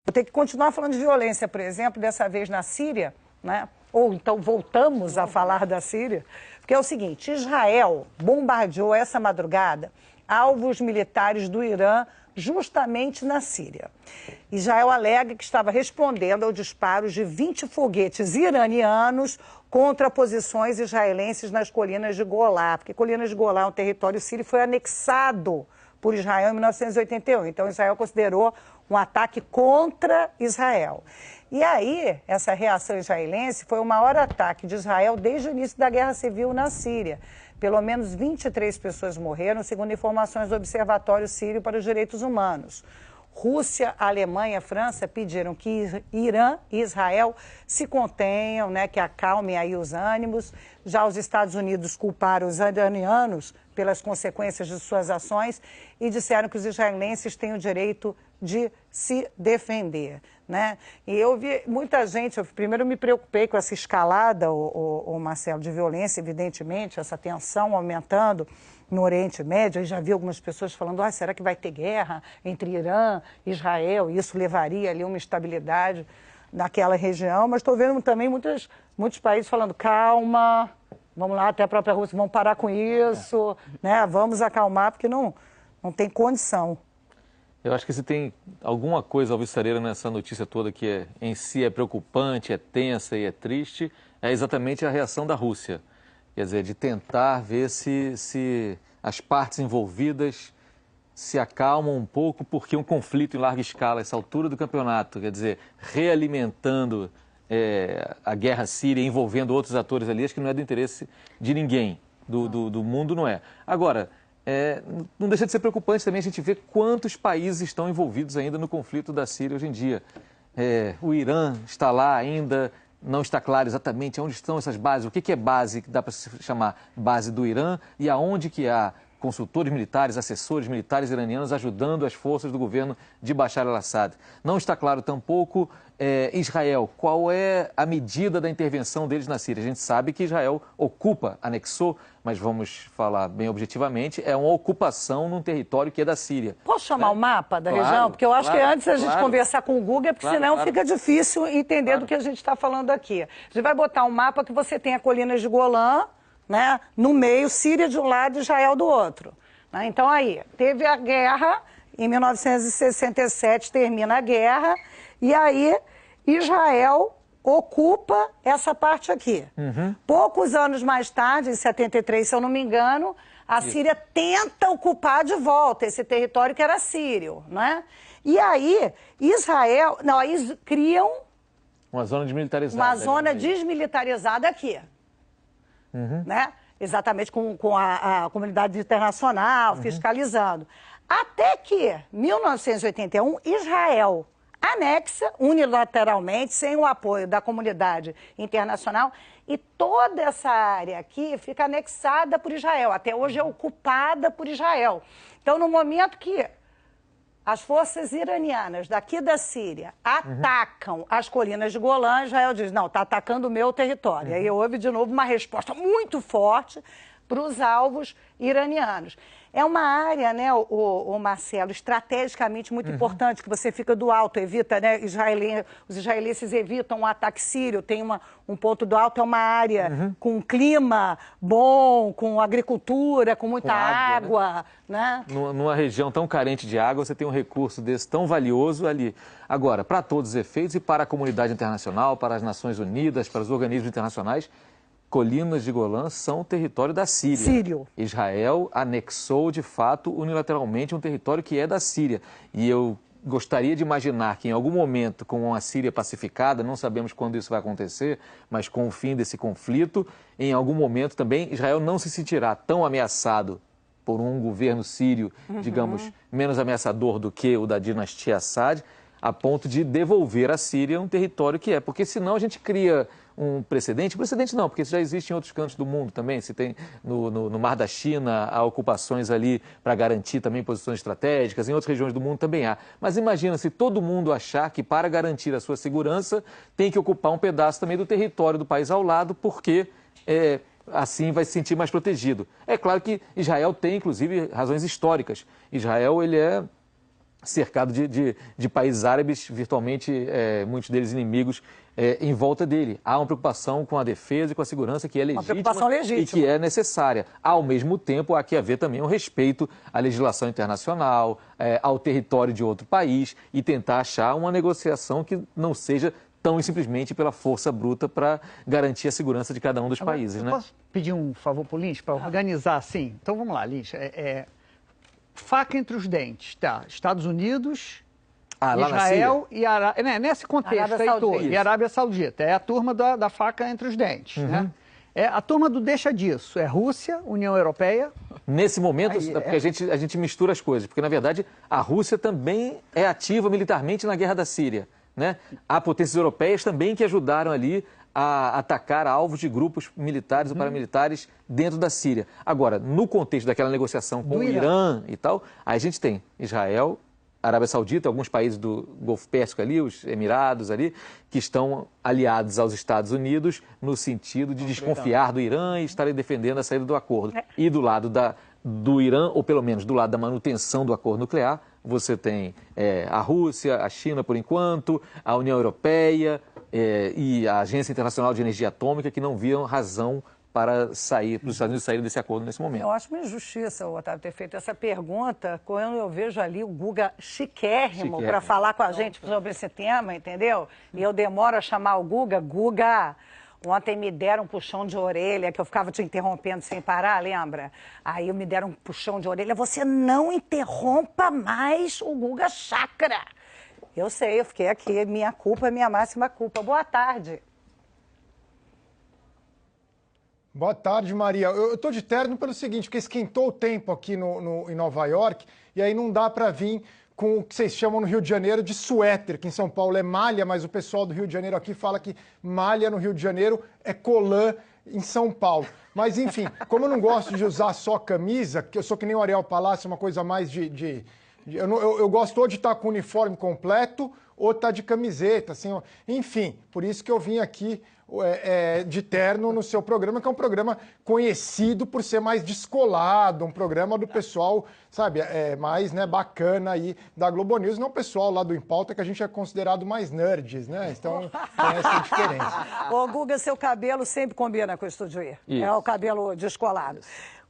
Vou ter que continuar falando de violência, por exemplo, dessa vez na Síria, né? Ou então voltamos a falar da Síria, porque é o seguinte, Israel bombardeou essa madrugada alvos militares do Irã justamente na Síria. Israel alega que estava respondendo aos disparos de 20 foguetes iranianos contra posições israelenses nas colinas de Golá, porque colinas de Golá é um território sírio e foi anexado por Israel em 1981. Então, Israel considerou um ataque contra Israel. E aí, essa reação israelense foi o maior ataque de Israel desde o início da Guerra Civil na Síria. Pelo menos 23 pessoas morreram, segundo informações do Observatório Sírio para os Direitos Humanos. Rússia, Alemanha e França pediram que Irã e Israel se contenham, né, que acalmem aí os ânimos. Já os Estados Unidos culparam os iranianos pelas consequências de suas ações e disseram que os israelenses têm o direito de se defender, né? E eu vi muita gente, primeiro me preocupei com essa escalada, o Marcelo, de violência, evidentemente, essa tensão aumentando no Oriente Médio. Eu já vi algumas pessoas falando, será que vai ter guerra entre Irã e Israel? E isso levaria ali uma estabilidade naquela região, mas estou vendo também muitos países falando, calma, vamos lá, até a própria Rússia, vamos parar com isso, né? Vamos acalmar, porque não tem condição. Eu acho que se tem alguma coisa alvissareira nessa notícia toda que em si é preocupante, é tensa e é triste, é exatamente a reação da Rússia. Quer dizer, de tentar ver se as partes envolvidas se acalmam um pouco, porque um conflito em larga escala, essa altura do campeonato, quer dizer, realimentando a guerra síria, envolvendo outros atores ali, acho que não é do interesse de ninguém, do mundo não é. Agora, não deixa de ser preocupante também a gente ver quantos países estão envolvidos ainda no conflito da Síria hoje em dia. O Irã está lá ainda, não está claro exatamente onde estão essas bases, o que é base, que dá para se chamar base do Irã, e aonde que há consultores militares, assessores militares iranianos ajudando as forças do governo de Bashar al-Assad. Não está claro tampouco Israel, qual é a medida da intervenção deles na Síria. A gente sabe que Israel ocupa, anexou, mas vamos falar bem objetivamente, é uma ocupação num território que é da Síria. Posso chamar o mapa da região? Porque eu acho que antes a gente conversar com o Google, porque senão fica difícil entender do que a gente está falando aqui. A gente vai botar um mapa que você tem a colinas de Golã, né, no meio, Síria de um lado e Israel do outro. Né? Então aí, teve a guerra, em 1967 termina a guerra, e aí Israel ocupa essa parte aqui. Poucos anos mais tarde, em 73, se eu não me engano, a Síria tenta ocupar de volta esse território que era sírio, né? E aí, Israel, eles criam uma zona desmilitarizada. Uma zona desmilitarizada aqui. Né? Exatamente com a comunidade internacional, fiscalizando. Até que, 1981, Israel anexa unilateralmente, sem o apoio da comunidade internacional, e toda essa área aqui fica anexada por Israel. Até hoje é ocupada por Israel. Então, no momento que as forças iranianas daqui da Síria atacam as colinas de Golã, Israel diz, não, está atacando o meu território. Aí houve de novo uma resposta muito forte para os alvos iranianos. É uma área, né, o Marcelo, estrategicamente muito importante, que você fica do alto, evita, né, os israelenses evitam um ataque sírio, tem um ponto do alto, é uma área com clima bom, com agricultura, com muita água, né? Numa região tão carente de água, você tem um recurso desse tão valioso ali. Agora, para todos os efeitos e para a comunidade internacional, para as Nações Unidas, para os organismos internacionais, colinas de Golã são território da Síria. Sírio. Israel anexou, de fato, unilateralmente um território que é da Síria. E eu gostaria de imaginar que em algum momento, com a Síria pacificada, não sabemos quando isso vai acontecer, mas com o fim desse conflito, em algum momento também Israel não se sentirá tão ameaçado por um governo sírio, digamos, menos ameaçador do que o da dinastia Assad, a ponto de devolver à Síria um território que é. Porque senão a gente cria um precedente não, porque isso já existe em outros cantos do mundo também, se tem no Mar da China, há ocupações ali para garantir também posições estratégicas, em outras regiões do mundo também há. Mas imagina se todo mundo achar que para garantir a sua segurança tem que ocupar um pedaço também do território do país ao lado, porque assim vai se sentir mais protegido. É claro que Israel tem, inclusive, razões históricas. Israel, ele é cercado de países árabes, virtualmente muitos deles inimigos, em volta dele. Há uma preocupação com a defesa e com a segurança que é legítima e que é necessária. Ao mesmo tempo, há que haver também um respeito à legislação internacional, ao território de outro país e tentar achar uma negociação que não seja tão e simplesmente pela força bruta para garantir a segurança de cada um dos países. Eu né? posso pedir um favor para o Lins, para organizar assim? Então vamos lá, Lins. Faca entre os dentes, tá? Estados Unidos, Israel e Arábia. Nesse contexto aí todo. E Arábia Saudita. É a turma da faca entre os dentes. Né? É a turma do deixa disso. É Rússia, União Europeia. Nesse momento, porque a gente mistura as coisas. Porque, na verdade, a Rússia também é ativa militarmente na guerra da Síria. Né? Há potências europeias também que ajudaram ali a atacar alvos de grupos militares ou paramilitares dentro da Síria. Agora, no contexto daquela negociação com o Irã e tal, aí a gente tem Israel, Arábia Saudita, alguns países do Golfo Pérsico ali, os Emirados ali, que estão aliados aos Estados Unidos no sentido de desconfiar do Irã e estarem defendendo a saída do acordo. E do lado do Irã, ou pelo menos do lado da manutenção do acordo nuclear, você tem a Rússia, a China por enquanto, a União Europeia e a Agência Internacional de Energia Atômica, que não viam razão para os Estados Unidos saírem desse acordo nesse momento. Eu acho uma injustiça, Otávio, ter feito essa pergunta quando eu vejo ali o Guga chiquérrimo para falar com a gente sobre esse tema, entendeu? E eu demoro a chamar o Guga. Guga, ontem me deram um puxão de orelha, que eu ficava te interrompendo sem parar, lembra? Aí me deram um puxão de orelha. Você não interrompa mais o Guga Chakra. Eu sei, eu fiquei aqui. Minha culpa é minha máxima culpa. Boa tarde. Boa tarde, Maria. Eu estou de terno pelo seguinte, porque esquentou o tempo aqui em Nova York, e aí não dá para vir com o que vocês chamam no Rio de Janeiro de suéter, que em São Paulo é malha, mas o pessoal do Rio de Janeiro aqui fala que malha no Rio de Janeiro é colã em São Paulo. Mas, enfim, como eu não gosto de usar só camisa, que eu sou que nem o Ariel Palácio, uma coisa mais eu gosto ou de estar com o uniforme completo ou estar de camiseta, assim, enfim, por isso que eu vim aqui de terno no seu programa, que é um programa conhecido por ser mais descolado, um programa do pessoal, sabe, mais bacana aí da Globo News, não o pessoal lá do Em Pauta, que a gente é considerado mais nerds, né? Então, tem essa diferença. Ô, Guga, seu cabelo sempre combina com o Estúdio I. É o cabelo descolado.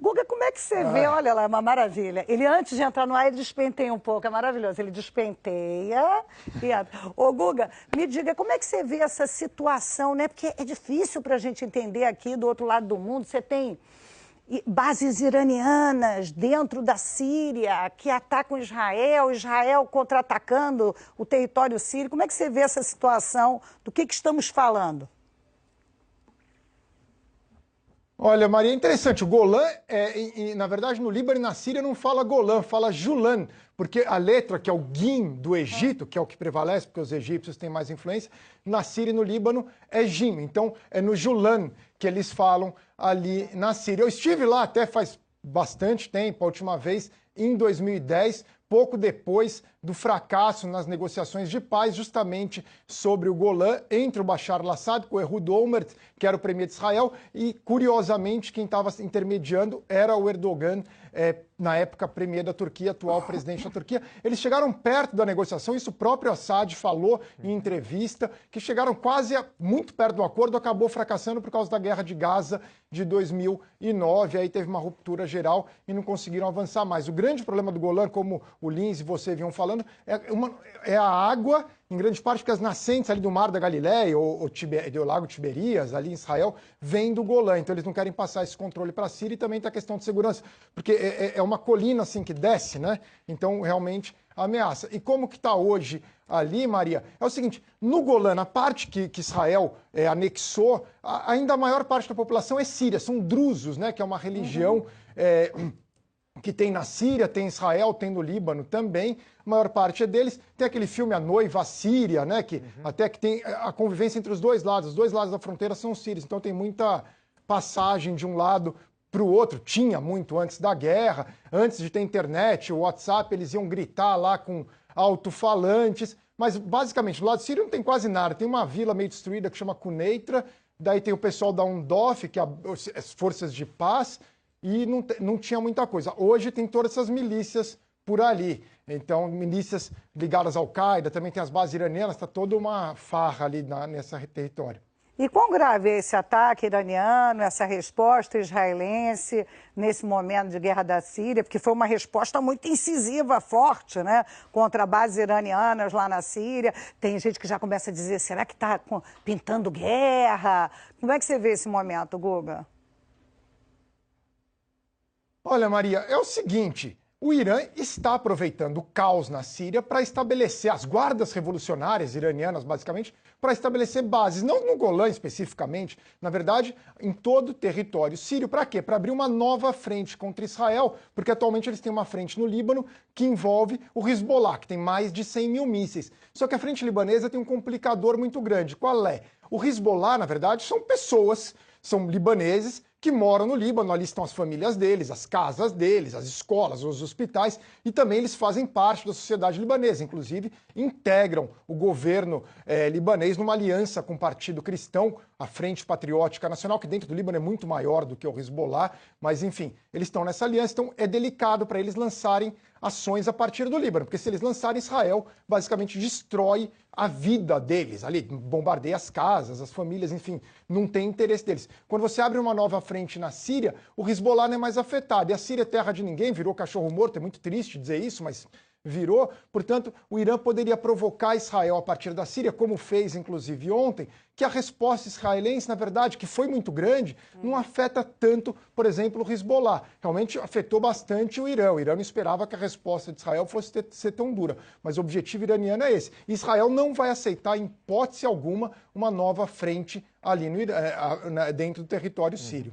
Guga, como é que você vê? Olha lá, é uma maravilha. Ele, antes de entrar no ar, ele despenteia um pouco. É maravilhoso. Ele despenteia e entra. Ô, Guga, me diga, como é que você vê essa situação, né? Porque é difícil para a gente entender aqui do outro lado do mundo. Você tem bases iranianas dentro da Síria que atacam Israel contra-atacando o território sírio. Como é que você vê essa situação? Do que estamos falando? Olha, Maria, é interessante. O Golã, na verdade, no Líbano e na Síria não fala Golã, fala Julan, porque a letra, que é o Gim do Egito, que é o que prevalece, porque os egípcios têm mais influência, na Síria e no Líbano é Gim. Então, é no Julan que eles falam ali na Síria. Eu estive lá até faz bastante tempo, a última vez, em 2010, pouco depois do fracasso nas negociações de paz, justamente sobre o Golã, entre o Bashar al-Assad, com o Ehud Olmert, que era o premier de Israel, e, curiosamente, quem estava intermediando era o Erdogan, na época premier da Turquia, atual presidente da Turquia. Eles chegaram perto da negociação, isso o próprio Assad falou em entrevista, que chegaram quase muito perto do acordo, acabou fracassando por causa da guerra de Gaza de 2009, aí teve uma ruptura geral e não conseguiram avançar mais. O grande problema do Golã, como o Lins e você vinham falando, é a água, em grande parte porque as nascentes ali do Mar da Galileia ou do Lago Tiberias, ali em Israel, vêm do Golã. Então eles não querem passar esse controle para a Síria e também tem a questão de segurança, porque é uma colina assim que desce, né? Então realmente ameaça. E como que está hoje ali, Maria? É o seguinte, no Golã, na parte que Israel anexou, ainda a maior parte da população é síria, são drusos, né? Que é uma religião que tem na Síria, tem em Israel, tem no Líbano também, a maior parte é deles. Tem aquele filme A Noiva Síria, né, que até que tem a convivência entre os dois lados da fronteira são sírios, então tem muita passagem de um lado para o outro, tinha muito antes da guerra, antes de ter internet, o WhatsApp, eles iam gritar lá com alto-falantes, mas basicamente do lado sírio não tem quase nada, tem uma vila meio destruída que chama Quneitra, daí tem o pessoal da UNDOF, que é as forças de paz, e não tinha muita coisa. Hoje tem todas essas milícias por ali. Então, milícias ligadas ao Al-Qaeda, também tem as bases iranianas, está toda uma farra ali nesse território. E quão grave é esse ataque iraniano, essa resposta israelense nesse momento de guerra da Síria? Porque foi uma resposta muito incisiva, forte, né? Contra bases iranianas lá na Síria. Tem gente que já começa a dizer, será que está pintando guerra? Como é que você vê esse momento, Guga? Olha, Maria, é o seguinte... O Irã está aproveitando o caos na Síria para estabelecer, as guardas revolucionárias iranianas, basicamente, para estabelecer bases, não no Golã especificamente, na verdade, em todo o território sírio. Para quê? Para abrir uma nova frente contra Israel, porque atualmente eles têm uma frente no Líbano que envolve o Hezbollah, que tem mais de 100 mil mísseis. Só que a frente libanesa tem um complicador muito grande. Qual é? O Hezbollah, na verdade, são pessoas, são libaneses, que moram no Líbano, ali estão as famílias deles, as casas deles, as escolas, os hospitais, e também eles fazem parte da sociedade libanesa, inclusive integram o governo libanês numa aliança com o Partido Cristão, a Frente Patriótica Nacional, que dentro do Líbano é muito maior do que o Hezbollah, mas enfim, eles estão nessa aliança, então é delicado para eles lançarem ações a partir do Líbano, porque se eles lançarem, Israel basicamente destrói a vida deles, ali bombardeia as casas, as famílias, enfim, não tem interesse deles. Quando você abre uma nova frente na Síria, o Hezbollah não é mais afetado, e a Síria é terra de ninguém, virou cachorro morto, é muito triste dizer isso, mas virou. Portanto, o Irã poderia provocar Israel a partir da Síria, como fez inclusive ontem, que a resposta israelense, na verdade, que foi muito grande, não afeta tanto, por exemplo, o Hezbollah. Realmente afetou bastante o Irã. O Irã não esperava que a resposta de Israel fosse ser tão dura. Mas o objetivo iraniano é esse. Israel não vai aceitar, em hipótese alguma, uma nova frente ali dentro do território sírio.